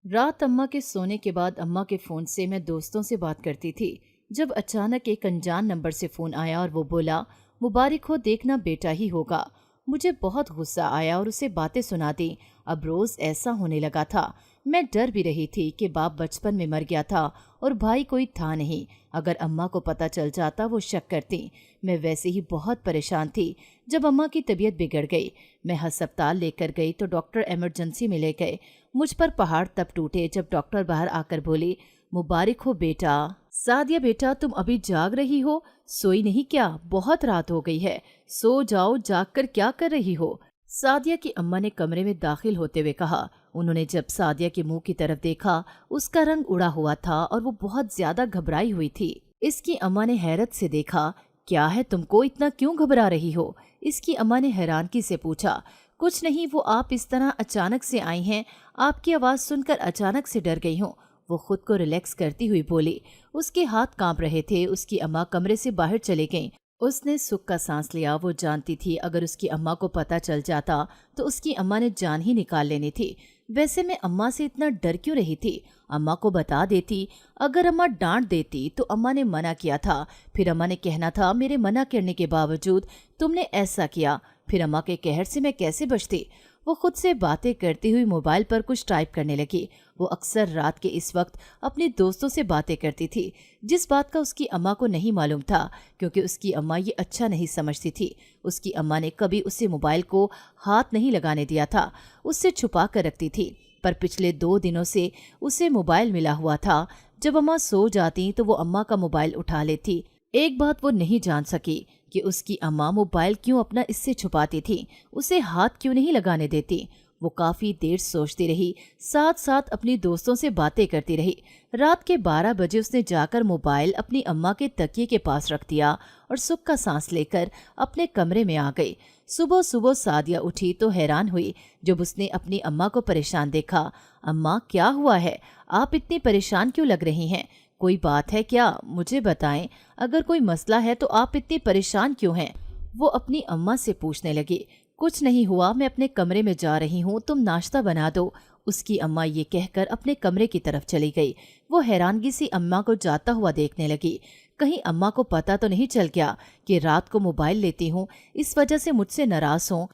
رات अम्मा के सोने के बाद अम्मा के फोन से मैं दोस्तों से बात करती थी। जब अचानक एक अनजान नंबर से फोन आया और वो बोला, मुबारक हो, देखना बेटा ही होगा। मुझे बहुत गुस्सा आया और उसे बातें सुना दी। अब रोज ऐसा होने लगा था। मैं डर भी रही थी कि बाप बचपन में मर गया था और भाई कोई था नहीं। अगर अम्मा को पता चल जाता वो शक करती। मैं वैसे ही बहुत परेशान थी। जब अम्मा की तबीयत बिगड़ गई, मैं अस्पताल लेकर गई तो डॉक्टर इमरजेंसी में ले गए। मुझ पर पहाड़ तब टूटे जब डॉक्टर बाहर आकर बोली, मुबारक हो बेटा। सादिया बेटा, तुम अभी जाग रही हो? सोई नहीं क्या? बहुत रात हो गई है, सो जाओ। जाग कर क्या कर रही हो? सादिया की अम्मा ने कमरे में दाखिल होते हुए कहा। उन्होंने जब सादिया के मुंह की तरफ देखा, उसका रंग उड़ा हुआ था और वो बहुत ज्यादा घबराई हुई थी। इसकी अम्मा ने हैरत से देखा। क्या है तुमको, इतना क्यों घबरा रही हो? इसकी अम्मा ने हैरानगी से पूछा। कुछ नहीं, वो आप इस तरह अचानक से आई हैं, आपकी आवाज सुनकर अचानक से डर गई हूँ। वो खुद को रिलैक्स करती हुई बोली। उसके हाथ कांप रहे थे। उसकी अम्मा कमरे से बाहर चली गईं। उसने सुख का सांस लिया। वो जानती थी अगर उसकी अम्मा को पता चल जाता तो उसकी अम्मा ने जान ही निकाल लेनी थी। वैसे मैं अम्मा से इतना डर क्यों रही थी? अम्मा को बता देती। अगर अम्मा डांट देती तो अम्मा ने मना किया था, फिर अम्मा ने कहना था मेरे मना करने के बावजूद तुमने ऐसा किया। फिर अम्मा के कहर से मैं कैसे बचती? वो खुद से बातें करती हुई मोबाइल पर कुछ टाइप करने लगी। वो अक्सर रात के इस वक्त अपने दोस्तों से बातें करती थी, जिस बात का उसकी अम्मा को नहीं मालूम था, क्योंकि उसकी अम्मा ये अच्छा नहीं समझती थी। उसकी अम्मा ने कभी उसे मोबाइल को हाथ नहीं लगाने दिया था, उससे छुपा कर रखती थी। पर पिछले 2 दिनों से उसे मोबाइल मिला हुआ था। जब अम्मा सो जाती तो वो अम्मा का मोबाइल उठा लेती। एक बात वो नहीं जान सकी कि उसकी अम्मा मोबाइल क्यों अपना इससे छुपाती थी, उसे हाथ क्यों नहीं लगाने देती। वो काफी देर सोचती रही, साथ साथ अपनी दोस्तों से बातें करती रही। रात के 12 बजे उसने जाकर मोबाइल अपनी अम्मा के तकिए के पास रख दिया और सुख का सांस लेकर अपने कमरे में आ गई। सुबह सुबह सादिया उठी तो हैरान हुई जब उसने अपनी अम्मा को परेशान देखा। अम्मा, क्या हुआ है? आप इतनी परेशान क्यों लग रही हैं? कोई बात है क्या? मुझे बताएं। अगर कोई मसला है तो आप इतनी परेशान क्यों हैं? वो अपनी अम्मा से पूछने लगी। कुछ नहीं हुआ, मैं अपने कमरे में जा रही हूँ, तुम नाश्ता बना दो। उसकी अम्मा ये कहकर अपने कमरे की तरफ चली गई। वो हैरानगी से अम्मा को जाता हुआ देखने लगी। कहीं अम्मा को पता तो नहीं चल गया कि रात को मोबाइल लेती हूँ, इस वजह से मुझसे नाराज हों।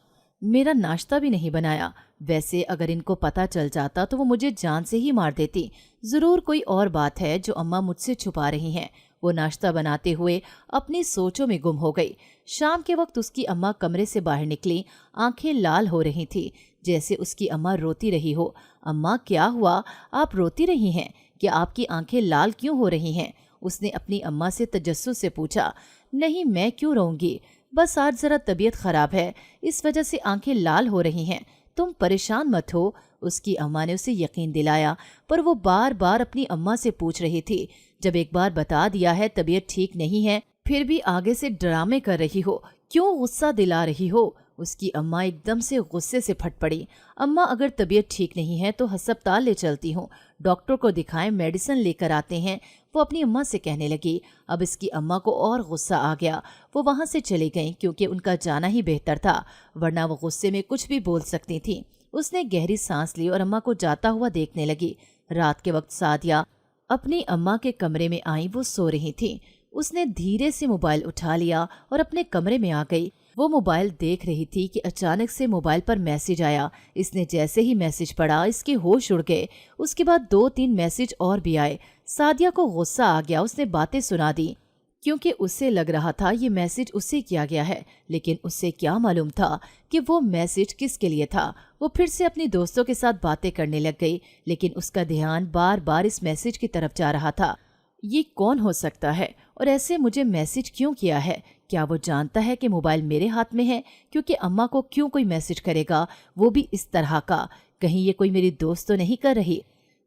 मेरा नाश्ता भी नहीं बनाया। वैसे अगर इनको पता चल जाता तो वो मुझे जान से ही मार देती। जरूर कोई और बात है जो अम्मा मुझसे छुपा रही हैं। वो नाश्ता बनाते हुए अपनी सोचों में गुम हो गई। शाम के वक्त उसकी अम्मा कमरे से बाहर निकली। आंखें लाल हो रही थी, जैसे उसकी अम्मा रोती रही हो। अम्मा, क्या हुआ? आप रोती रही हैं? क्या आपकी आंखें लाल क्यों हो रही हैं? उसने अपनी अम्मा से तजस्सुस से पूछा। नहीं, मैं क्यों रोऊंगी, बस आज जरा तबीयत खराब है, इस वजह से आंखें लाल हो रही हैं। तुम परेशान मत हो। उसकी अम्मा ने उसे यकीन दिलाया, पर वो बार बार अपनी अम्मा से पूछ रही थी। जब एक बार बता दिया है तबीयत ठीक नहीं है, फिर भी आगे से ड्रामे कर रही हो, क्यों गुस्सा दिला रही हो? उसकी अम्मा एकदम से गुस्से से फट पड़ी। अम्मा, अगर तबीयत ठीक नहीं है तो अस्पताल ले चलती हूँ, डॉक्टर को दिखाएं, मेडिसिन लेकर आते हैं, वो अपनी अम्मा से कहने लगी। अब इसकी अम्मा को और गुस्सा आ गया। वो वहां से चली गईं क्योंकि उनका जाना ही बेहतर था, वरना वो गुस्से में कुछ भी बोल सकती थी। उसने गहरी सांस ली और अम्मा को जाता हुआ देखने लगी। रात के वक्त सादिया अपनी अम्मा के कमरे में आई। वो सो रही थी। उसने धीरे से मोबाइल उठा लिया और अपने कमरे में आ गई। वो मोबाइल देख रही थी कि अचानक से मोबाइल पर मैसेज आया। इसने जैसे ही मैसेज पढ़ा, इसके होश उड़ गए। उसके बाद 2-3 मैसेज और भी आए। सादिया को गुस्सा आ गया। उसने बातें सुना दी, क्योंकि उसे लग रहा था ये मैसेज उससे किया गया है, लेकिन उससे क्या मालूम था कि वो मैसेज किसके लिए था। वो फिर से अपनी दोस्तों के साथ बातें करने लग गई, लेकिन उसका ध्यान बार बार इस मैसेज की तरफ जा रहा था। ये कौन हो सकता है और ऐसे मुझे मैसेज क्यों किया है? क्या वो जानता है कि मोबाइल मेरे हाथ में है? क्योंकि अम्मा को क्यों कोई मैसेज करेगा, वो भी इस तरह का? कहीं ये कोई मेरी दोस्त तो नहीं कर रही,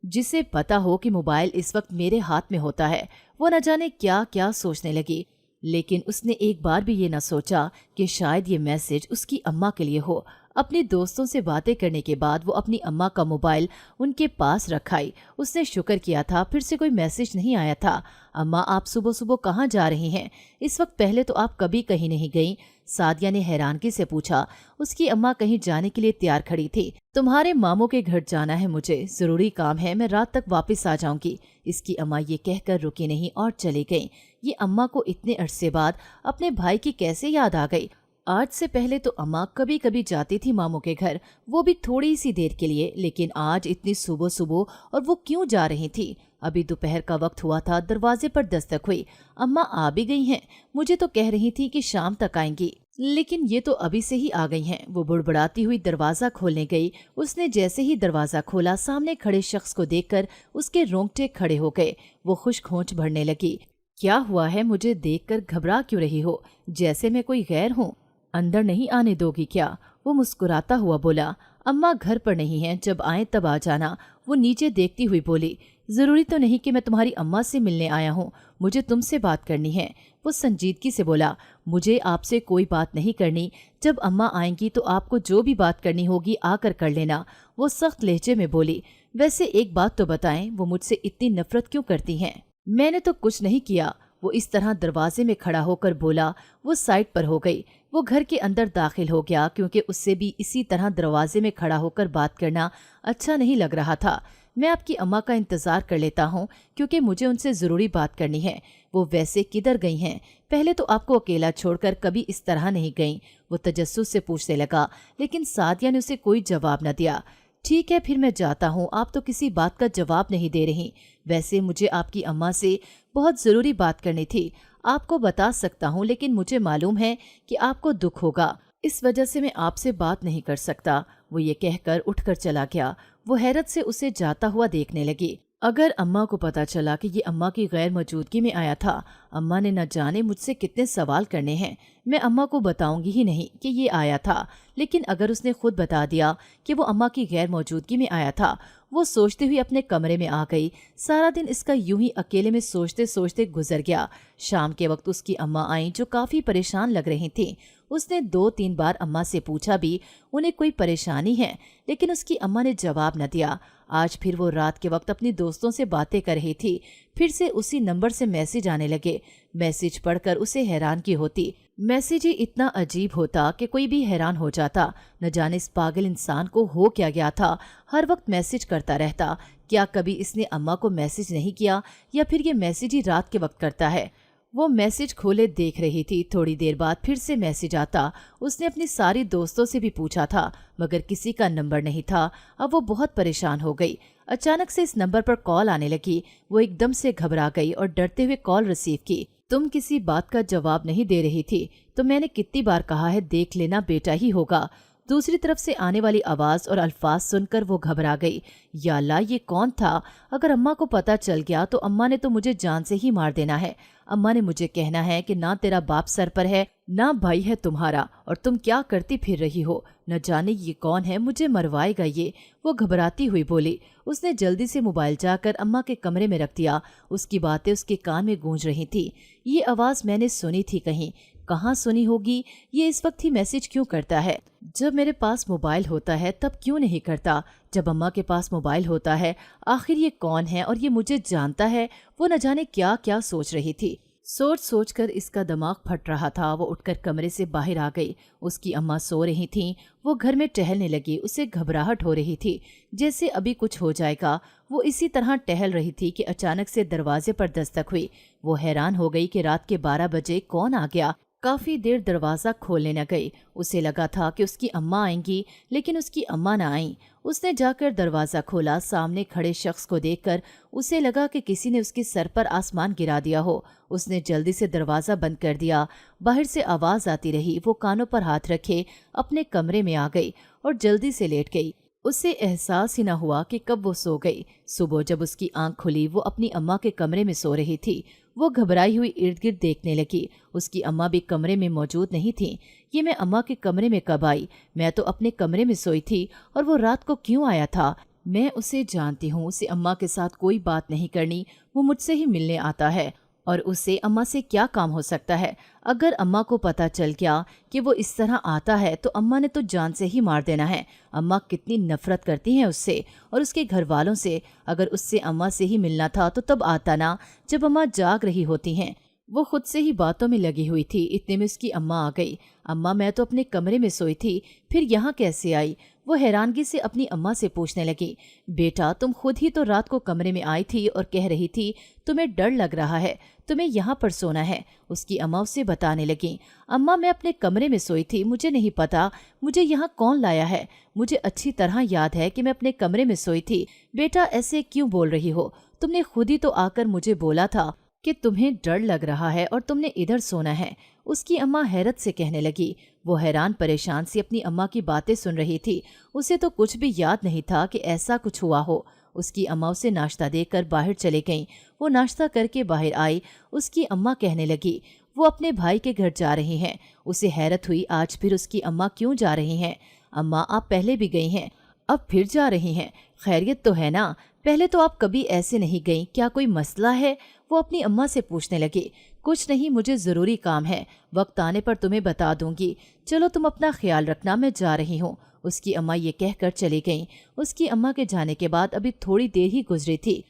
जिसे पता हो कि मोबाइल इस वक्त मेरे हाथ में होता है? वो न जाने क्या क्या सोचने लगी, लेकिन उसने एक बार भी ये न सोचा कि शायद ये मैसेज उसकी अम्मा के लिए हो। अपने दोस्तों से बातें करने के बाद वो अपनी अम्मा का मोबाइल उनके पास रखाई। उसने शुक्र किया था फिर से कोई मैसेज नहीं आया था। अम्मा, आप सुबह सुबह कहाँ जा रही हैं? इस वक्त पहले तो आप कभी कहीं नहीं गईं। सादिया ने हैरानगी से पूछा। उसकी अम्मा कहीं जाने के लिए तैयार खड़ी थी। तुम्हारे मामू के घर जाना है मुझे, जरूरी काम है, मैं रात तक वापस आ जाऊंगी। इसकी अम्मा ये कहकर रुकी नहीं और चली गईं। ये अम्मा को इतने अरसे बाद अपने भाई की कैसे याद आ गई। आज से पहले तो अम्मा कभी कभी जाती थी मामू के घर, वो भी थोड़ी सी देर के लिए, लेकिन आज इतनी सुबह सुबह और वो क्यों जा रही थी। अभी दोपहर का वक्त हुआ था, दरवाजे पर दस्तक हुई। अम्मा आ भी गई हैं, मुझे तो कह रही थी कि शाम तक आएंगी, लेकिन ये तो अभी से ही आ गई हैं। वो बुड़बुड़ाती हुई दरवाजा खोलने गई। उसने जैसे ही दरवाजा खोला, सामने खड़े शख्स को देखकर उसके रोंगटे खड़े हो गए। वो खुश्क होंठ भरने लगी। क्या हुआ है, मुझे देखकर घबरा क्यों रही हो, जैसे मैं कोई गैर हूँ? अंदर नहीं आने दोगी क्या? वो मुस्कुराता हुआ बोला। अम्मा घर पर नहीं है, जब आए तब आ जाना। वो नीचे देखती हुई बोली। जरूरी तो नहीं कि मैं तुम्हारी अम्मा से मिलने आया हूँ, मुझे तुमसे बात करनी है। वो संजीदगी से बोला। मुझे आपसे कोई बात नहीं करनी, जब अम्मा आएंगी तो आपको जो भी बात करनी होगी आकर कर लेना। वो सख्त लहजे में बोली। वैसे एक बात तो बताएं, वो मुझसे इतनी नफरत क्यों करती हैं? मैंने तो कुछ नहीं किया, वो इस तरह दरवाजे में खड़ा होकर बोला। वो साइड पर हो गई। वो घर के अंदर दाखिल हो गया, क्योंकि उससे भी इसी तरह दरवाजे में खड़ा होकर बात करना अच्छा नहीं लग रहा था। मैं आपकी अम्मा का इंतजार कर लेता हूँ, क्योंकि मुझे उनसे जरूरी बात करनी है। वो वैसे किधर गई हैं? पहले तो आपको अकेला छोड़कर कभी इस तरह नहीं गईं। वो तजस्सुस से पूछने लगा, लेकिन सादिया ने उसे कोई जवाब न दिया। ठीक है, फिर मैं जाता हूँ, आप तो किसी बात का जवाब नहीं दे रही। वैसे मुझे आपकी अम्मा से बहुत जरूरी बात करनी थी। आपको बता सकता हूँ, लेकिन मुझे मालूम है कि आपको दुख होगा, इस वजह से मैं आपसे बात नहीं कर सकता। वो ये कहकर उठकर चला गया। वो हैरत से उसे जाता हुआ देखने लगी। अगर अम्मा को पता चला कि ये अम्मा की गैर मौजूदगी में आया था, अम्मा ने न जाने मुझसे कितने सवाल करने हैं। मैं अम्मा को बताऊंगी ही नहीं कि ये आया था, लेकिन अगर उसने खुद बता दिया कि वो अम्मा की गैर मौजूदगी में आया था। वो सोचती हुई अपने कमरे में आ गई। सारा दिन इसका यूं ही अकेले में सोचते सोचते गुजर गया। शाम के वक्त उसकी अम्मा आई, जो काफी परेशान लग रही थी। उसने 2-3 बार अम्मा से पूछा भी उन्हें कोई परेशानी है, लेकिन उसकी अम्मा ने जवाब न दिया। आज फिर वो रात के वक्त अपनी दोस्तों से बातें कर रही थी। फिर से उसी नंबर से मैसेज आने लगे। मैसेज पढ़कर उसे हैरानगी होती। मैसेज ही इतना अजीब होता कि कोई भी हैरान हो जाता। न जाने इस पागल इंसान को हो क्या गया था, हर वक्त मैसेज करता रहता। क्या कभी इसने अम्मा को मैसेज नहीं किया, या फिर ये मैसेज ही रात के वक्त करता है? वो मैसेज खोले देख रही थी। थोड़ी देर बाद फिर से मैसेज आता। उसने अपनी सारी दोस्तों से भी पूछा था, मगर किसी का नंबर नहीं था। अब वो बहुत परेशान हो गई। अचानक से इस नंबर पर कॉल आने लगी। वो एकदम से घबरा गई और डरते हुए कॉल रिसीव की। तुम किसी बात का जवाब नहीं दे रही थी, तो मैंने कितनी बार कहा है, देख लेना, बेटा ही होगा। दूसरी तरफ से आने वाली आवाज और अल्फाज सुनकर वो घबरा गई। या अल्लाह, ये कौन था? अगर अम्मा को पता चल गया तो अम्मा ने तो मुझे जान से ही मार देना है। अम्मा ने मुझे कहना है कि ना तेरा बाप सर पर है, ना भाई है तुम्हारा, और तुम क्या करती फिर रही हो। न जाने ये कौन है, मुझे मरवाएगा ये। वो घबराती हुई बोली। उसने जल्दी से मोबाइल जाकर अम्मा के कमरे में रख दिया। उसकी बातें उसके कान में गूंज रही थी। ये आवाज मैंने सुनी थी कहीं। कहाँ सुनी होगी? ये इस वक्त ही मैसेज क्यों करता है? जब मेरे पास मोबाइल होता है तब क्यों नहीं करता? जब अम्मा के पास मोबाइल होता है, आखिर ये कौन है और ये मुझे जानता है? वो न जाने क्या क्या सोच रही थी। सोच सोच कर इसका दिमाग फट रहा था। वो उठकर कमरे से बाहर आ गई। उसकी अम्मा सो रही थीं। वो घर में टहलने लगी। उसे घबराहट हो रही थी, जैसे अभी कुछ हो जाएगा। वो इसी तरह टहल रही थी कि अचानक से दरवाजे पर दस्तक हुई। वो हैरान हो गई कि रात के 12 बजे कौन आ गया। काफी देर दरवाजा खोलने न गई। उसे लगा था कि उसकी अम्मा आएंगी, लेकिन उसकी अम्मा न आई। उसने जाकर दरवाजा खोला। सामने खड़े शख्स को देखकर उसे लगा कि किसी ने उसके सर पर आसमान गिरा दिया हो। उसने जल्दी से दरवाजा बंद कर दिया। बाहर से आवाज आती रही। वो कानों पर हाथ रखे अपने कमरे में आ गई और जल्दी से लेट गई। उसे एहसास ही न हुआ कि कब वो सो गई। सुबह जब उसकी आंख खुली, वो अपनी अम्मा के कमरे में सो रही थी। वो घबराई हुई इर्द गिर्द देखने लगी। उसकी अम्मा भी कमरे में मौजूद नहीं थी। ये मैं अम्मा के कमरे में कब आई? मैं तो अपने कमरे में सोई थी, और वो रात को क्यों आया था? मैं उसे जानती हूँ। उसे अम्मा के साथ कोई बात नहीं करनी। वो मुझसे ही मिलने आता है, और उससे अम्मा से क्या काम हो सकता है? अगर अम्मा को पता चल गया कि वो इस तरह आता है तो अम्मा ने तो जान से ही मार देना है। अम्मा कितनी नफरत करती हैं उससे और उसके घर वालों से। अगर उससे अम्मा से ही मिलना था तो तब आता ना, जब अम्मा जाग रही होती हैं। وہ خود سے ہی باتوں میں لگی ہوئی تھی، اتنے میں اس کی اماں آ گئی۔ اماں میں تو اپنے کمرے میں سوئی تھی، پھر یہاں کیسے آئی؟ وہ حیرانگی سے اپنی اماں سے پوچھنے لگی۔ بیٹا تم خود ہی تو رات کو کمرے میں آئی تھی اور کہہ رہی تھی تمہیں ڈر لگ رہا ہے، تمہیں یہاں پر سونا ہے، اس کی اماں اسے بتانے لگیں۔ اماں میں اپنے کمرے میں سوئی تھی، مجھے نہیں پتا مجھے یہاں کون لایا ہے، مجھے اچھی طرح یاد ہے کہ میں اپنے کمرے میں سوئی تھی۔ بیٹا ایسے کیوں بول رہی ہو؟ تم نے خود ہی تو آ کر مجھے بولا تھا کہ تمہیں ڈر لگ رہا ہے اور تم نے ادھر سونا ہے، اس کی اماں حیرت سے کہنے لگی۔ وہ حیران پریشان سی اپنی اماں کی باتیں سن رہی تھی، اسے تو کچھ بھی یاد نہیں تھا کہ ایسا کچھ ہوا ہو۔ اس کی اماں اسے ناشتہ دے کر باہر چلے گئیں۔ وہ ناشتہ کر کے باہر آئی، اس کی اماں کہنے لگی وہ اپنے بھائی کے گھر جا رہی ہیں۔ اسے حیرت ہوئی آج پھر اس کی اماں کیوں جا رہی ہیں؟ اماں آپ پہلے بھی گئی ہیں، اب پھر جا رہی ہیں، خیریت تو ہے نا؟ پہلے تو آپ کبھی ایسے نہیں گئیں، کیا کوئی مسئلہ ہے؟ وہ اپنی اماں سے پوچھنے لگی۔ کچھ نہیں، مجھے ضروری کام ہے، وقت آنے پر تمہیں بتا دوں گی، چلو تم اپنا خیال رکھنا، میں جا رہی ہوں۔ اس کی اماں یہ کہہ کر چلی گئیں۔ اس کی اماں کے جانے کے بعد ابھی تھوڑی دیر ہی گزری تھی،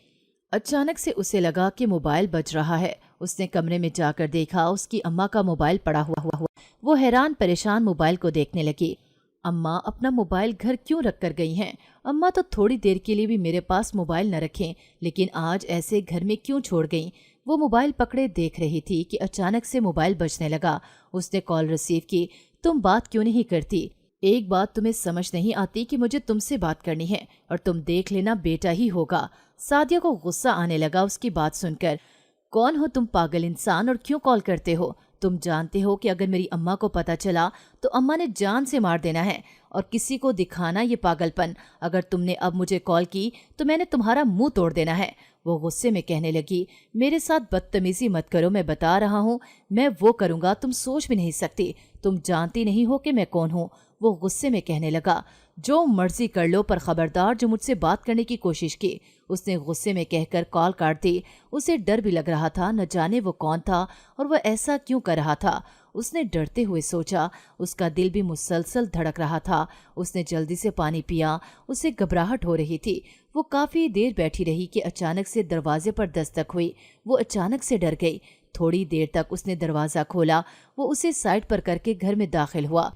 اچانک سے اسے لگا کہ موبائل بج رہا ہے۔ اس نے کمرے میں جا کر دیکھا، اس کی اماں کا موبائل پڑا ہوا۔ وہ حیران پریشان موبائل کو دیکھنے لگی۔ اماں اپنا موبائل گھر کیوں رکھ کر گئی ہیں؟ اماں تو تھوڑی دیر کے لیے بھی میرے پاس موبائل نہ رکھیں، لیکن آج ایسے گھر میں کیوں چھوڑ گئیں؟ وہ موبائل پکڑے دیکھ رہی تھی کہ اچانک سے موبائل بجنے لگا۔ اس نے کال ریسیو کی۔ تم بات کیوں نہیں کرتی؟ ایک بات تمہیں سمجھ نہیں آتی کہ مجھے تم سے بات کرنی ہے اور تم دیکھ لینا بیٹا ہی ہوگا۔ سعدیہ کو غصہ آنے لگا اس کی بات سن کر۔ کون ہو تم پاگل انسان اور کیوں کال کرتے ہو؟ تم جانتے ہو کہ اگر میری اماں کو پتا چلا تو اماں نے جان سے مار دینا ہے اور کسی کو دکھانا یہ پاگل پن۔ اگر تم نے اب مجھے کال کی تو میں نے تمہارا منہ توڑ دینا ہے۔ وہ غصے میں کہنے لگی میرے ساتھ بدتمیزی مت کرو، میں بتا رہا ہوں میں وہ کروں گا تم سوچ بھی نہیں سکتی، تم جانتی نہیں ہو کہ میں کون ہوں۔ وہ غصے میں کہنے لگا جو مرضی کر لو پر خبردار جو مجھ سے بات کرنے کی کوشش کی۔ اس نے غصے میں کہہ کر کال کاٹ دی۔ اسے ڈر بھی لگ رہا تھا، نہ جانے وہ کون تھا اور وہ ایسا کیوں کر رہا تھا۔ اس نے ڈرتے ہوئے سوچا، اس کا دل بھی مسلسل دھڑک رہا تھا۔ اس نے جلدی سے پانی پیا، اسے گھبراہٹ ہو رہی تھی۔ وہ کافی دیر بیٹھی رہی کہ اچانک سے دروازے پر دستک ہوئی۔ وہ اچانک سے ڈر گئی۔ تھوڑی دیر تک اس نے دروازہ کھولا، وہ اسے سائڈ پر کر کے گھر میں داخل ہوا۔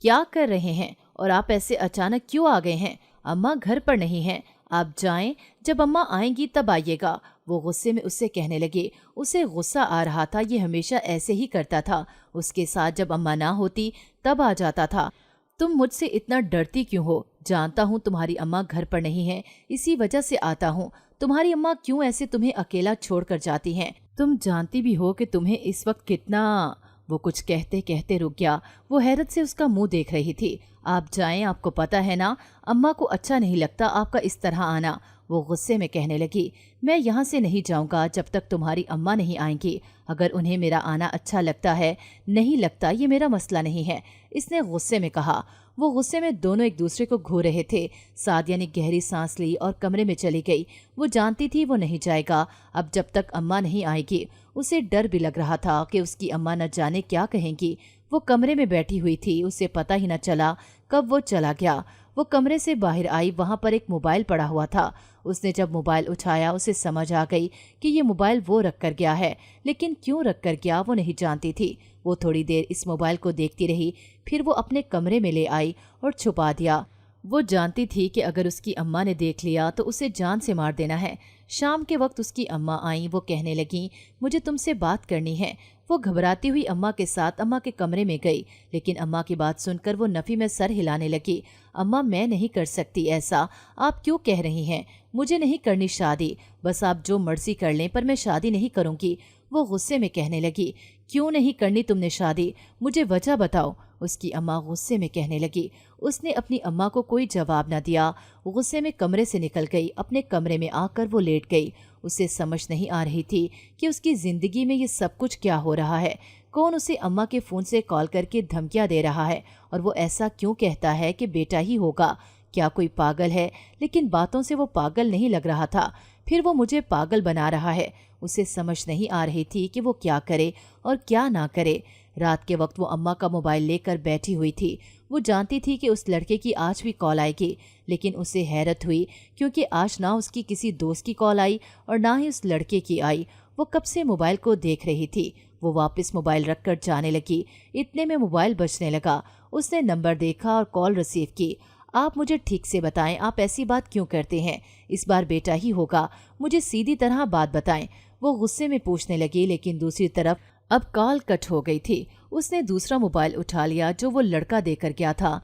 کیا کر رہے ہیں اور آپ ایسے اچانک کیوں آ گئے ہیں؟ اماں گھر پر نہیں ہیں، آپ جائیں، جب اماں آئیں گی تب آئیے گا۔ وہ غصے میں اس سے کہنے لگے۔ اسے غصہ آ رہا تھا، یہ ہمیشہ ایسے ہی کرتا تھا، اس کے ساتھ جب اماں نہ ہوتی تب آ جاتا تھا۔ تم مجھ سے اتنا ڈرتی کیوں ہو؟ جانتا ہوں تمہاری اماں گھر پر نہیں ہے، اسی وجہ سے آتا ہوں۔ تمہاری اماں کیوں ایسے تمہیں اکیلا چھوڑ کر جاتی ہیں؟ تم جانتی بھی ہو کہ تمہیں اس وقت کتنا… وہ کچھ کہتے کہتے رک گیا۔ وہ حیرت سے اس کا منہ دیکھ رہی تھی۔ آپ جائیں، آپ کو پتا ہے نا اماں کو اچھا نہیں لگتا آپ کا اس طرح آنا۔ وہ غصے میں کہنے لگی میں یہاں سے نہیں جاؤں گا جب تک تمہاری اماں نہیں آئیں گی۔ اگر انہیں میرا آنا اچھا لگتا ہے، نہیں لگتا، یہ میرا مسئلہ نہیں ہے، اس نے غصے میں کہا۔ وہ غصے میں دونوں ایک دوسرے کو گھور رہے تھے۔ سعدیہ نے گہری سانس لی اور کمرے میں چلی گئی۔ وہ جانتی تھی وہ نہیں جائے گا اب جب تک اماں نہیں آئے گی۔ اسے ڈر بھی لگ رہا تھا کہ اس کی اماں نہ جانے کیا کہیں گی۔ وہ کمرے میں بیٹھی ہوئی تھی، اسے پتہ ہی نہ چلا کب وہ چلا گیا۔ وہ کمرے سے باہر آئی، وہاں پر ایک موبائل پڑا ہوا تھا۔ اس نے جب موبائل اٹھایا اسے سمجھ آ گئی کہ یہ موبائل وہ رکھ کر گیا ہے، لیکن کیوں رکھ کر گیا وہ نہیں جانتی تھی۔ وہ تھوڑی دیر اس موبائل کو دیکھتی رہی، پھر وہ اپنے کمرے میں لے آئی اور چھپا دیا۔ وہ جانتی تھی کہ اگر اس کی اماں نے دیکھ لیا تو اسے جان سے مار دینا ہے۔ شام کے وقت اس کی اماں آئیں، وہ کہنے لگیں مجھے تم سے بات کرنی ہے۔ وہ گھبراتی ہوئی اماں کے ساتھ اماں کے کمرے میں گئی، لیکن اماں کی بات سن کر وہ نفی میں سر ہلانے لگی۔ اماں میں نہیں کر سکتی ایسا، آپ کیوں کہہ رہی ہیں؟ مجھے نہیں کرنی شادی، بس آپ جو مرضی کر لیں پر میں شادی نہیں کروں گی۔ وہ غصے میں کہنے لگی کیوں نہیں کرنی تم نے شادی؟ مجھے وجہ بتاؤ۔ اس کی اماں غصے میں کہنے لگی۔ اس نے اپنی اماں کو کوئی جواب نہ دیا، غصے میں کمرے سے نکل گئی۔ اپنے کمرے میں آ کر وہ لیٹ گئی۔ اسے سمجھ نہیں آ رہی تھی کہ اس کی زندگی میں یہ سب کچھ کیا ہو رہا ہے۔ کون اسے اماں کے فون سے کال کر کے دھمکیاں دے رہا ہے اور وہ ایسا کیوں کہتا ہے کہ بیٹا ہی ہوگا؟ کیا کوئی پاگل ہے؟ لیکن باتوں سے وہ پاگل نہیں لگ رہا تھا، پھر وہ مجھے پاگل بنا رہا ہے۔ اسے سمجھ نہیں آ رہی تھی کہ وہ کیا کرے اور کیا نہ کرے۔ رات کے وقت وہ اماں کا موبائل لے کر بیٹھی ہوئی تھی۔ وہ جانتی تھی کہ اس لڑکے کی آج بھی کال آئے گی، لیکن اسے حیرت ہوئی کیونکہ آج نہ اس کی کسی دوست کی کال آئی اور نہ ہی اس لڑکے کی آئی۔ वो कब से मोबाइल को देख रही थी। वो वापस मोबाइल रखकर जाने लगी। इतने में मोबाइल बजने लगा। उसने नंबर देखा और कॉल रिसीव की। आप मुझे ठीक से बताएं, आप ऐसी बात क्यों करते हैं? इस बार बेटा ही होगा, मुझे सीधी तरह बात बताएं। वो गुस्से में पूछने लगी, लेकिन दूसरी तरफ अब कॉल कट हो गई थी। उसने दूसरा मोबाइल उठा लिया जो वो लड़का देकर गया था।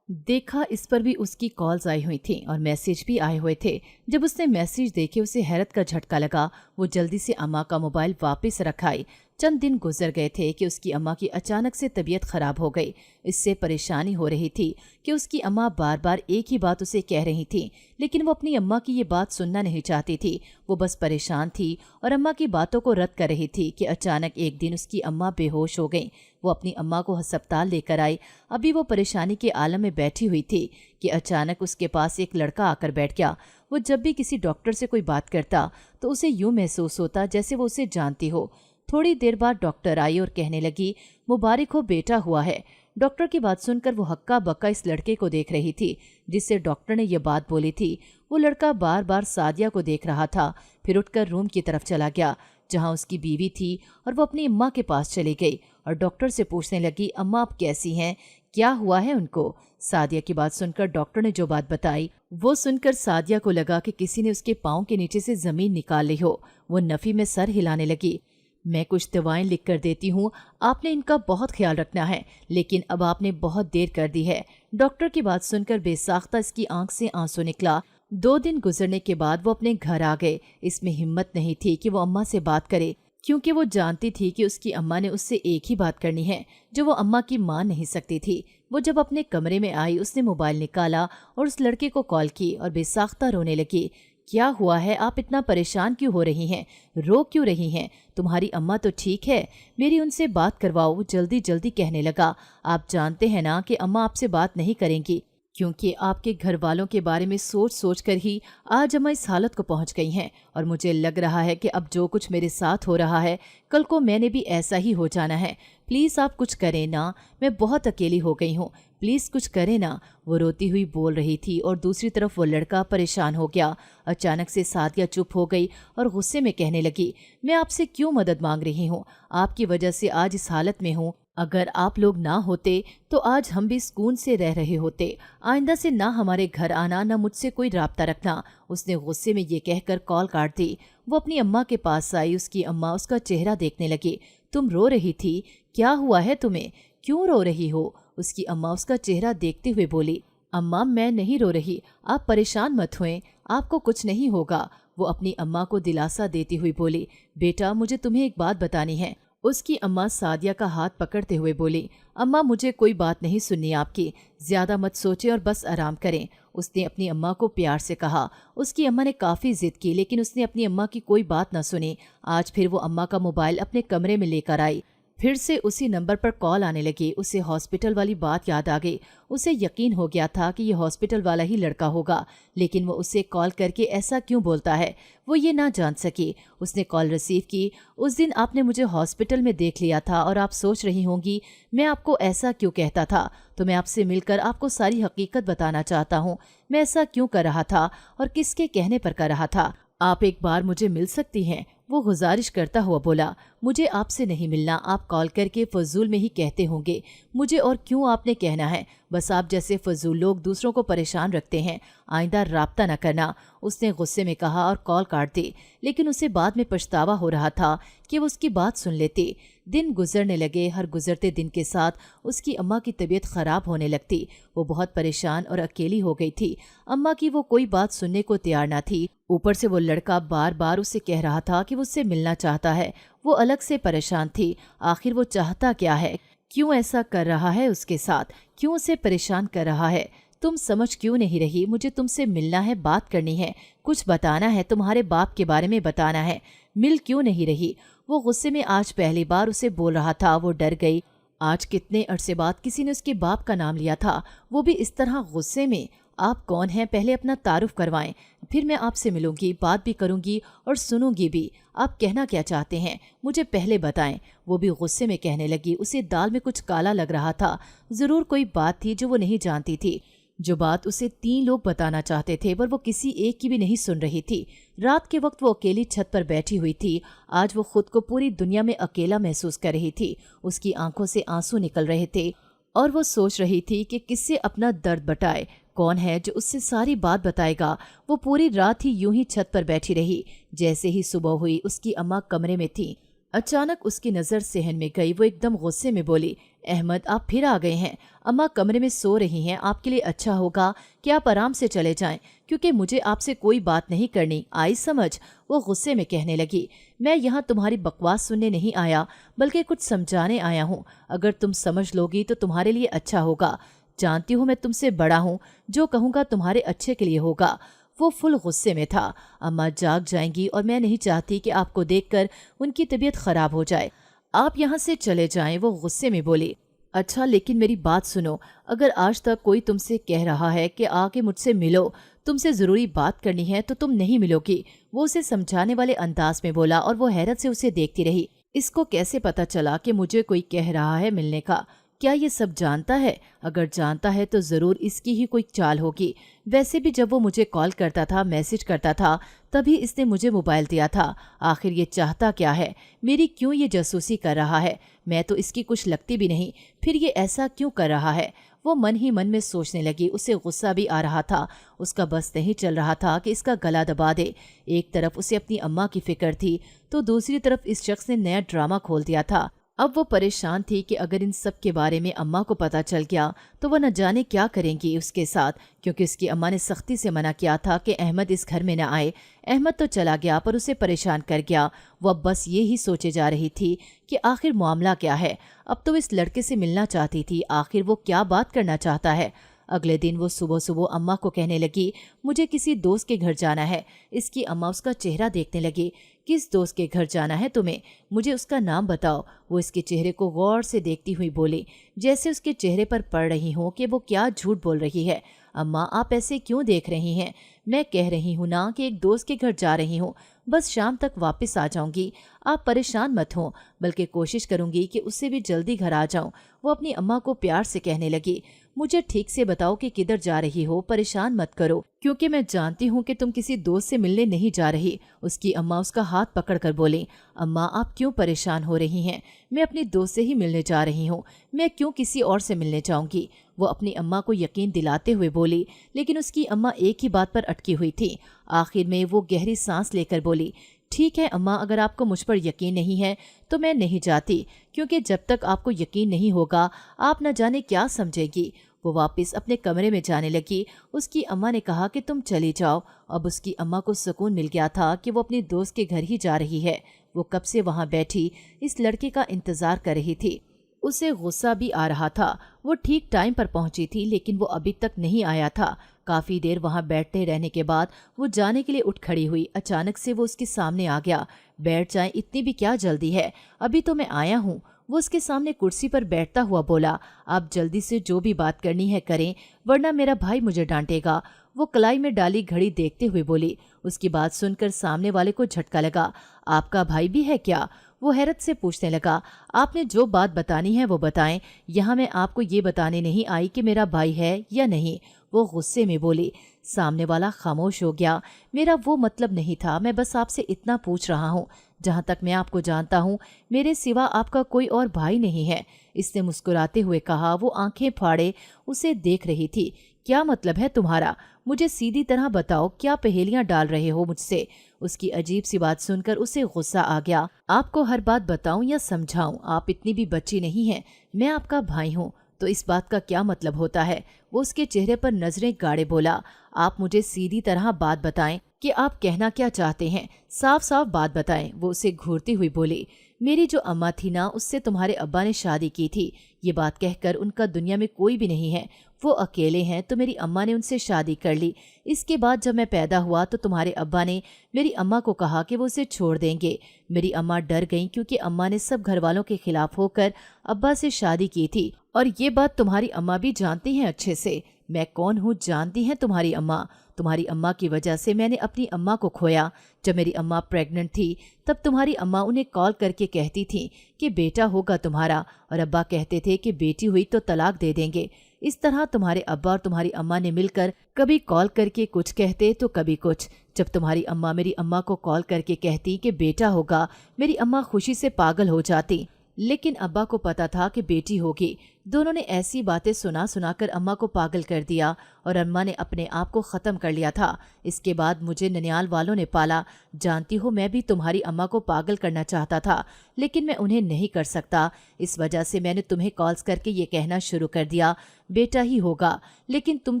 देखा, इस पर भी उसकी कॉल्स आई हुई थी और मैसेज भी आए हुए थे। जब उसने मैसेज देखे उसे हैरत का झटका लगा। वो जल्दी से अम्मा का मोबाइल वापस रखाई। चंद दिन गुजर गए थे कि उसकी अम्मा की अचानक से तबीयत खराब हो गई। इससे परेशानी हो रही थी कि उसकी अम्मा बार बार एक ही बात उसे कह रही थी, लेकिन वो अपनी अम्मा की ये बात सुनना नहीं चाहती थी। वो बस परेशान थी और अम्मा की बातों को रद्द कर रही थी कि अचानक एक दिन उसकी अम्मा बेहोश हो गई। वो अपनी अम्मा को अस्पताल लेकर आई। अभी वो परेशानी के आलम में बैठी हुई थी कि अचानक उसके पास एक लड़का आकर बैठ गया। वो जब भी किसी डॉक्टर से कोई बात करता तो उसे यूं महसूस होता जैसे वो उसे जानती हो। थोड़ी देर बाद डॉक्टर आई और कहने लगी, मुबारक हो, बेटा हुआ है। डॉक्टर की बात सुनकर वो हक्का बक्का इस लड़के को देख रही थी जिससे डॉक्टर ने यह बात बोली थी। वो लड़का बार बार सादिया को देख रहा था, फिर उठकर रूम की तरफ चला गया जहां उसकी बीवी थी और वो अपनी अम्मा के पास चली गई और डॉक्टर से पूछने लगी, अम्मा आप कैसी हैं, क्या हुआ है उनको? सादिया की बात सुनकर डॉक्टर ने जो बात बताई वो सुनकर सादिया को लगा कि किसी ने उसके पाँव के नीचे से जमीन निकाल ली हो। वो नफी में सर हिलाने लगी। मैं कुछ दवाएं लिख कर देती हूँ, आपने इनका बहुत ख्याल रखना है, लेकिन अब आपने बहुत देर कर दी है। डॉक्टर की बात सुनकर बेसाख्ता इसकी आंख से आंसू निकला। 2 दिन गुजरने के बाद वो अपने घर आ गए। इसमें हिम्मत नहीं थी कि वो अम्मा से बात करे, क्योंकि वो जानती थी कि उसकी अम्मा ने उससे एक ही बात करनी है जो वो अम्मा की मान नहीं सकती थी। वो जब अपने कमरे में आई उसने मोबाइल निकाला और उस लड़के को कॉल की और बेसाख्ता रोने लगी। क्या हुआ है, आप इतना परेशान क्यों हो रही हैं, रो क्यों रही हैं? तुम्हारी अम्मा तो ठीक है, मेरी उनसे बात करवाओ। वो जल्दी जल्दी कहने लगा, आप जानते हैं ना कि अम्मा आपसे बात नहीं करेंगी, क्योंकि आपके घर वालों के बारे में सोच सोच कर ही आज अम्मा इस हालत को पहुंच गई हैं। और मुझे लग रहा है कि अब जो कुछ मेरे साथ हो रहा है कल को मैंने भी ऐसा ही हो जाना है। प्लीज़ आप कुछ करें ना, मैं बहुत अकेली हो गई हूँ, प्लीज़ कुछ करें ना। वो रोती हुई बोल रही थी और दूसरी तरफ वो लड़का परेशान हो गया। अचानक से सादिया चुप हो गई और गुस्से में कहने लगी, मैं आपसे क्यों मदद मांग रही हूँ? आपकी वजह से आज इस हालत में हूँ। अगर आप लोग ना होते तो आज हम भी सुकून से रह रहे होते। आइंदा से ना हमारे घर आना, ना मुझसे कोई राब्ता रखना। उसने गुस्से में ये कहकर कॉल काट दी। वो अपनी अम्मा के पास आई। उसकी अम्मा उसका चेहरा देखने लगी। तुम रो रही थी, क्या हुआ है तुम्हें, क्यों रो रही हो? उसकी अम्मा उसका चेहरा देखते हुए बोली, अम्मा मैं नहीं रो रही, आप परेशान मत हुए, आपको कुछ नहीं होगा। वो अपनी अम्मा को दिलासा देती हुई बोली, बेटा मुझे तुम्हें एक बात बतानी है। उसकी अम्मा सादिया का हाथ पकड़ते हुए बोली, अम्मा मुझे कोई बात नहीं सुननी आपकी, ज्यादा मत सोचें और बस आराम करें। उसने अपनी अम्मा को प्यार से कहा। उसकी अम्मा ने काफ़ी जिद की, लेकिन उसने अपनी अम्मा की कोई बात न सुनी। आज फिर वो अम्मा का मोबाइल अपने कमरे में लेकर आई। फिर से उसी नंबर पर कॉल आने लगी। उसे हॉस्पिटल वाली बात याद आ गई। उसे यकीन हो गया था कि ये हॉस्पिटल वाला ही लड़का होगा, लेकिन वो उसे कॉल करके ऐसा क्यों बोलता है, वो ये ना जान सकी। उसने कॉल रिसीव की। उस दिन आपने मुझे हॉस्पिटल में देख लिया था और आप सोच रही होंगी मैं आपको ऐसा क्यों कहता था, तो मैं आपसे मिलकर आपको सारी हकीकत बताना चाहता हूँ। मैं ऐसा क्यों कर रहा था और किसके कहने पर कर रहा था। आप एक बार मुझे मिल सकती हैं? वो गुजारिश करता हुआ बोला, मुझे आपसे नहीं मिलना, आप कॉल करके फजूल में ही कहते होंगे। मुझे और क्यों आपने कहना है, बस आप जैसे फजूल लोग दूसरों को परेशान रखते हैं। आइंदा राब्ता न करना। उसने गुस्से में कहा और कॉल काट दी, लेकिन उसे बाद में पछतावा हो रहा था कि वो उसकी बात सुन लेती। दिन गुजरने लगे। हर गुजरते दिन के साथ उसकी अम्मा की तबीयत खराब होने लगती। वो बहुत परेशान और अकेली हो गई थी। अम्मा की वो कोई बात सुनने को तैयार न थी। ऊपर से वो लड़का बार बार उससे कह रहा था कि वो उससे मिलना चाहता है। वो अलग से परेशान थी। आखिर वो चाहता क्या है, क्यों ऐसा कर रहा है उसके साथ, क्यों उसे परेशान कर रहा है? तुम समझ क्यों नहीं रही? मुझे तुमसे मिलना है, बात करनी है, कुछ बताना है, तुम्हारे बाप के बारे में बताना है। मिल क्यों नहीं रही? वो गुस्से में आज पहली बार उसे बोल रहा था। वो डर गई। आज कितने अरसे बाद किसी ने उसके बाप का नाम लिया था, वो भी इस तरह गुस्से में। आप कौन हैं, पहले अपना तारुफ करवाएं, फिर मैं आपसे मिलूंगी, बात भी करूंगी और सुनूंगी भी। आप कहना क्या चाहते हैं, मुझे पहले बताएं। वो भी गुस्से में कहने लगी। उसे दाल में कुछ काला लग रहा था। जरूर कोई बात थी जो वो नहीं जानती थी। जो बात उसे 3 लोग बताना चाहते थे पर वो किसी एक की भी नहीं सुन रही थी। रात के वक्त वो अकेली छत पर बैठी हुई थी। आज वो खुद को पूरी दुनिया में अकेला महसूस कर रही थी। उसकी आंखों से आंसू निकल रहे थे और वो सोच रही थी कि किससे अपना दर्द बटाए, कौन है जो उससे सारी बात बताएगा। वो पूरी रात ही यूं ही छत पर बैठी रही। जैसे ही सुबह हुई उसकी अम्मा कमरे में थी। अचानक उसकी नज़र सहन में गई। वो एकदम गुस्से में बोली, अहमद आप फिर आ गए हैं। अम्मा कमरे में सो रही हैं, आपके लिए अच्छा होगा कि आप आराम से चले जाएं, क्योंकि मुझे आपसे कोई बात नहीं करनी, आई समझ। वो गुस्से में कहने लगी, मैं यहाँ तुम्हारी बकवास सुनने नहीं आया बल्कि कुछ समझाने आया हूँ। अगर तुम समझ लोगी तो तुम्हारे लिए अच्छा होगा। जानती हूँ मैं तुमसे बड़ा हूँ, जो कहूँगा तुम्हारे अच्छे के लिए होगा। वो फुल गुस्से में था। अम्मा जाग जाएंगी और मैं नहीं चाहती कि आपको देखकर उनकी तबीयत खराब हो जाए। आप यहाँ से चले जाएं। वो गुस्से में बोली, अच्छा लेकिन मेरी बात सुनो, अगर आज तक कोई तुमसे कह रहा है कि आके मुझसे मिलो, तुमसे ज़रूरी बात करनी है, तो तुम नहीं मिलोगी। वो उसे समझाने वाले अंदाज में बोला और वो हैरत से उसे देखती रही। इसको कैसे पता चला कि मुझे कोई कह रहा है मिलने का? क्या ये सब जानता है? अगर जानता है तो ज़रूर इसकी ही कोई चाल होगी। वैसे भी जब वो मुझे कॉल करता था, मैसेज करता था, तभी इसने मुझे मोबाइल दिया था। आखिर ये चाहता क्या है? मेरी क्यों ये जासूसी कर रहा है? मैं तो इसकी कुछ लगती भी नहीं, फिर ये ऐसा क्यों कर रहा है? वो मन ही मन में सोचने लगी। उसे गुस्सा भी आ रहा था। उसका बस नहीं चल रहा था कि इसका गला दबा दे। एक तरफ उसे अपनी अम्मा की फिक्र थी तो दूसरी तरफ इस शख्स ने नया ड्रामा खोल दिया था। अब वो परेशान थी कि अगर इन सब के बारे में अम्मा को पता चल गया तो वह न जाने क्या करेंगी उसके साथ, क्योंकि उसकी अम्मा ने सख्ती से मना किया था कि अहमद इस घर में न आए। अहमद तो चला गया पर उसे परेशान कर गया। वो अब बस ये ही सोचे जा रही थी कि आखिर मामला क्या है। अब तो इस लड़के से मिलना चाहती थी, आखिर वो क्या बात करना चाहता है। अगले दिन वो सुबह सुबह अम्मा को कहने लगी, मुझे किसी दोस्त के घर जाना है। इसकी अम्मा उसका चेहरा देखने लगी। किस दोस्त के घर जाना है तुम्हें? मुझे उसका नाम बताओ। वो इसके चेहरे को गौर से देखती हुई बोली, जैसे उसके चेहरे पर पड़ रही हो कि वो क्या झूठ बोल रही है। अम्मा आप ऐसे क्यों देख रही हैं? मैं कह रही हूँ ना कि एक दोस्त के घर जा रही हूँ, बस शाम तक वापस आ जाऊंगी। आप परेशान मत हो, बल्कि कोशिश करूंगी कि उससे भी जल्दी घर आ जाऊं। वो अपनी अम्मा को प्यार से कहने लगी, मुझे ठीक से बताओ कि किधर जा रही हो, परेशान मत करो, क्योंकि मैं जानती हूँ कि तुम किसी दोस्त से मिलने नहीं जा रही। उसकी अम्मा उसका हाथ पकड़कर बोली, अम्मा आप क्यों परेशान हो रही हैं? मैं अपनी दोस्त से ही मिलने जा रही हूँ, मैं क्यों किसी और से मिलने जाऊंगी? वो अपनी अम्मा को यकीन दिलाते हुए बोली, लेकिन उसकी अम्मा एक ही बात पर अटकी हुई थी। आखिर में वो गहरी सांस लेकर बोली, ठीक है अम्मा, अगर आपको मुझ पर यकीन नहीं है तो मैं नहीं जाती, क्योंकि जब तक आपको यकीन नहीं होगा आप न जाने क्या समझेगी। वो वापस अपने कमरे में जाने लगी। उसकी अम्मा ने कहा कि तुम चली जाओ। अब उसकी अम्मा को सुकून मिल गया था कि वो अपनी दोस्त के घर ही जा रही है। वो कब से वहाँ बैठी इस लड़के का इंतजार कर रही थी। उसे गुस्सा भी आ रहा था। वो ठीक टाइम पर पहुंची थी लेकिन वो अभी तक नहीं आया था। काफी देर वहां बैठते रहने के बाद वो जाने के लिए उठ खड़ी हुई। अचानक से वो उसके सामने आ गया। बैठ जाएं, इतनी भी क्या जल्दी है, अभी तो मैं आया हूँ। वो उसके सामने कुर्सी पर बैठता हुआ बोला, आप जल्दी से जो भी बात करनी है करें, वरना मेरा भाई मुझे डांटेगा। वो कलाई में डाली घड़ी देखते हुए बोली। उसकी बात सुनकर सामने वाले को झटका लगा। आपका भाई भी है क्या? वो हैरत से पूछने लगा। आपने जो बात बतानी है वो बताएं, यहाँ मैं आपको ये बताने नहीं आई कि मेरा भाई है या नहीं। वो गुस्से में बोली। सामने वाला खामोश हो गया। मेरा वो मतलब नहीं था, मैं बस आपसे इतना पूछ रहा हूँ। जहाँ तक मैं आपको जानता हूँ मेरे सिवा आपका कोई और भाई नहीं है, इसने मुस्कुराते हुए कहा। वो आंखें फाड़े उसे देख रही थी। क्या मतलब है तुम्हारा? मुझे सीधी तरह बताओ, क्या पहेलियां डाल रहे हो मुझसे? उसकी अजीब सी बात सुनकर उसे गुस्सा आ गया। आपको हर बात बताऊं या समझाऊं? आप इतनी भी बच्ची नहीं हैं, मैं आपका भाई हूँ, तो इस बात का क्या मतलब होता है? वो उसके चेहरे पर नजरें गाड़े बोला। आप मुझे सीधी तरह बात बताएं कि आप कहना क्या चाहते हैं, साफ साफ बात बताएं। वो उसे घूरती हुई बोली। मेरी जो अम्मा थी ना, उससे तुम्हारे अब्बा ने शादी की थी। ये बात कहकर उनका दुनिया में कोई भी नहीं है, वो अकेले हैं, तो मेरी अम्मा ने उनसे शादी कर ली। इसके बाद जब मैं पैदा हुआ तो तुम्हारे अब्बा ने मेरी अम्मा को कहा कि वो उसे छोड़ देंगे। मेरी अम्मा डर गईं क्योंकि अम्मा ने सब घर वालों के खिलाफ होकर अब्बा से शादी की थी, और ये बात तुम्हारी अम्मा भी जानती हैं अच्छे से। मैं कौन हूँ जानती हैं तुम्हारी अम्मा। तुम्हारी अम्मा की वजह से मैंने अपनी अम्मा को खोया। जब मेरी अम्मा प्रेग्नेंट थी तब तुम्हारी अम्मा उन्हें कॉल करके कहती थी कि बेटा होगा तुम्हारा, और अब्बा कहते थे कि बेटी हुई तो तलाक दे देंगे। इस तरह तुम्हारे अब्बा और तुम्हारी अम्मा ने मिलकर कभी कॉल करके कुछ कहते तो कभी कुछ। जब तुम्हारी अम्मा मेरी अम्मा को कॉल करके कहती कि बेटा होगा, मेरी अम्मा खुशी से पागल हो जाती, लेकिन अब्बा को पता था कि बेटी होगी। दोनों ने ऐसी बातें सुना सुनाकर अम्मा को पागल कर दिया और अम्मा ने अपने आप को ख़त्म कर लिया था। इसके बाद मुझे ननियाल वालों ने पाला। जानती हो, मैं भी तुम्हारी अम्मा को पागल करना चाहता था, लेकिन मैं उन्हें नहीं कर सकता। इस वजह से मैंने तुम्हें कॉल्स करके ये कहना शुरू कर दिया, बेटा ही होगा। लेकिन तुम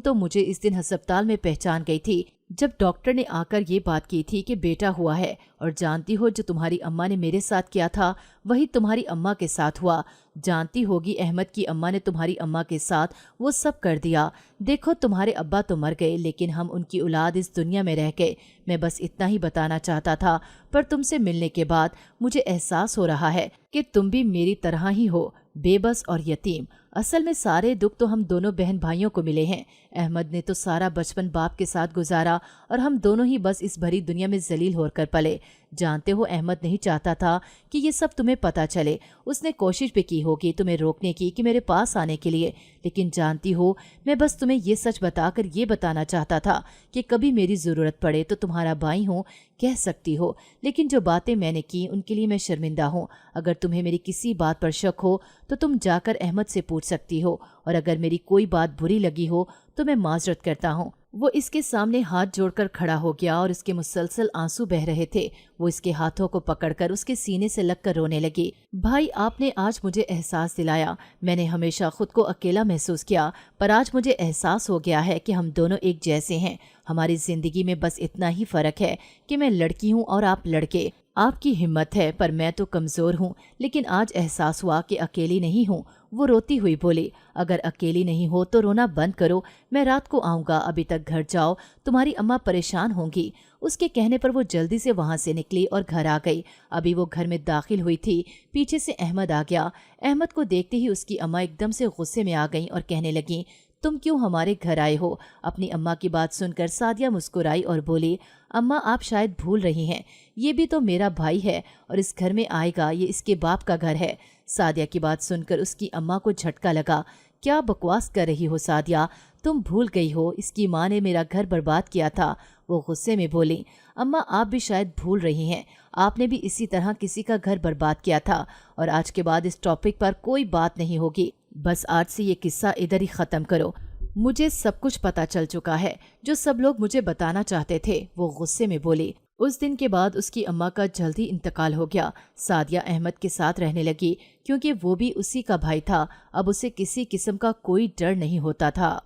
तो मुझे इस दिन अस्पताल में पहचान गई थी, जब डॉक्टर ने आकर ये बात की थी कि बेटा हुआ है। और जानती हो, जो तुम्हारी अम्मा ने मेरे साथ किया था वही तुम्हारी अम्मा के साथ हुआ। जानती होगी, अहमद की अम्मा ने तुम्हारी अम्मा के साथ वो सब कर दिया। देखो, तुम्हारे अब्बा तो मर गए, लेकिन हम उनकी औलाद इस दुनिया में रह गए। मैं बस इतना ही बताना चाहता था, पर तुमसे मिलने के बाद मुझे एहसास हो रहा है कि तुम भी मेरी तरह ही हो, बेबस और यतीम। असल में सारे दुख तो हम दोनों बहन भाइयों को मिले हैं। अहमद ने तो सारा बचपन बाप के साथ गुजारा और हम दोनों ही बस इस भरी दुनिया में जलील होकर पले। जानते हो, अहमद नहीं चाहता था कि ये सब तुम्हें पता चले। उसने कोशिश भी की होगी तुम्हें रोकने की कि मेरे पास आने के लिए, लेकिन जानती हो, मैं बस तुम्हें ये सच बताकर ये बताना चाहता था कि कभी मेरी ज़रूरत पड़े तो तुम्हारा भाई हूँ, कह सकती हो। लेकिन जो बातें मैंने की उनके लिए मैं शर्मिंदा हूँ। अगर तुम्हें मेरी किसी बात पर शक हो तो तुम जाकर अहमद से पूछ सकती हो, और अगर मेरी कोई बात बुरी लगी हो तो मैं माजरत करता हूँ। वो इसके सामने हाथ जोड़कर खड़ा हो गया और इसके मुसलसल आंसू बह रहे थे। वो इसके हाथों को पकड़कर उसके सीने से लगकर रोने लगी। भाई, आपने आज मुझे एहसास दिलाया। मैंने हमेशा खुद को अकेला महसूस किया, पर आज मुझे एहसास हो गया है कि हम दोनों एक जैसे हैं। हमारी जिंदगी में बस इतना ही फर्क है कि मैं लड़की हूँ और आप लड़के। आपकी हिम्मत है पर मैं तो कमज़ोर हूँ। लेकिन आज एहसास हुआ कि अकेली नहीं हूँ। वो रोती हुई बोली, अगर अकेली नहीं हो तो रोना बंद करो, मैं रात को आऊँगा, अभी तक घर जाओ, तुम्हारी अम्मा परेशान होंगी। उसके कहने पर वो जल्दी से वहाँ से निकली और घर आ गई। अभी वो घर में दाखिल हुई थी, पीछे से अहमद आ गया। अहमद को देखते ही उसकी अम्मा एकदम से गुस्से में आ गई और कहने लगी, तुम क्यों हमारे घर आए हो? अपनी अम्मा की बात सुनकर सादिया मुस्कुराई और बोली, अम्मा, आप शायद भूल रही हैं, ये भी तो मेरा भाई है और इस घर में आएगा, ये इसके बाप का घर है। सादिया की बात सुनकर उसकी अम्मा को झटका लगा। क्या बकवास कर रही हो सादिया, तुम भूल गई हो, इसकी माँ ने मेरा घर बर्बाद किया था। वो गुस्से में बोली, अम्मा, आप भी शायद भूल रही हैं, आपने भी इसी तरह किसी का घर बर्बाद किया था। और आज के बाद इस टॉपिक पर कोई बात नहीं होगी। बस आज से ये किस्सा इधर ही ख़त्म करो। मुझे सब कुछ पता चल चुका है, जो सब लोग मुझे बताना चाहते थे। वो गुस्से में बोली। उस दिन के बाद उसकी अम्मा का जल्दी इंतकाल हो गया। सादिया अहमद के साथ रहने लगी, क्योंकि वो भी उसी का भाई था। अब उसे किसी किस्म का कोई डर नहीं होता था।